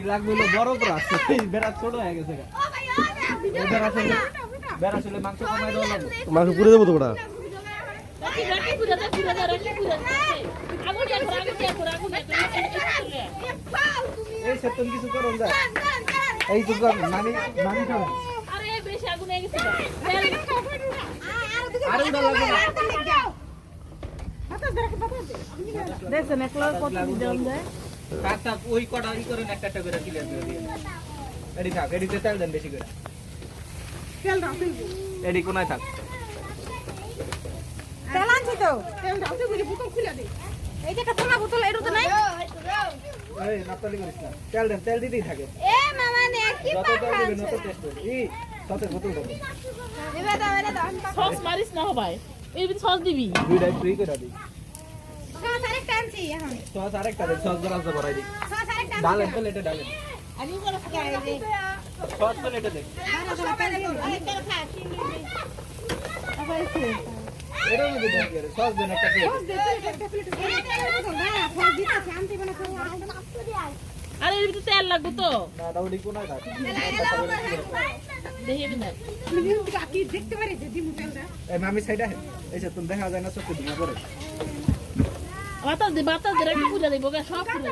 লাগবে হলো বড় ব্রাশ বেড়া ছোট হয়ে গেছে বেড়া আসলে মাংস কমাই দেওয়া লাগবে মাংস পুড়ে দেবো তো ওটা এই সেতন কিছু করুন যা এই তো নানি নানি খাবেন আরে বেশি আগুন হয়ে গেছে আর উড়া লাগবে না দেখছেন একলা কত দিন যায় থাক থাক ওই কটা ই করেন একটা একটা করে ক্লিয়ার করে দিয়ে এডি থাক এডিতে তেল দেন বেশি করে তেল দাও এডি কোনায় থাক তেল আনছি তো তেল দাও তো বুঝি বোতল খুলে দে এই যে একটা খোলা বোতল এর তো নাই এই নাপতালি করিস না তেল দেন তেল দিতেই থাকে এ মামা নে কি যত পাখা তেল দিবেন তত টেস্ট হবে ই তত বোতল দেবো দিবে দাও এনে দাও সস মারিস না ভাই এই বিন সস দিবি দুইটাই ফ্রি করে দিই সস আরেকটা আনছি এখন সস আরেকটা দেন সস জরা ভরাই দিই সস আরেকটা ডালেন প্লেটে ডালেন আমি বড় খাই রে সস প্লেটে দেন এটার মধ্যে দেন কি সস দেন একটা প্লেট আরে এর ভিতরে তেল লাগবে তো না ডাউডি কোনায় থাক দেখি বিন দেখতে পারি যে দিমু তেলটা এই মামি সাইডে এই যে তুমি দেখা যায় না চোখে ধুমা করে বাতাস দে রাখি পূজা দেবো সব পুরো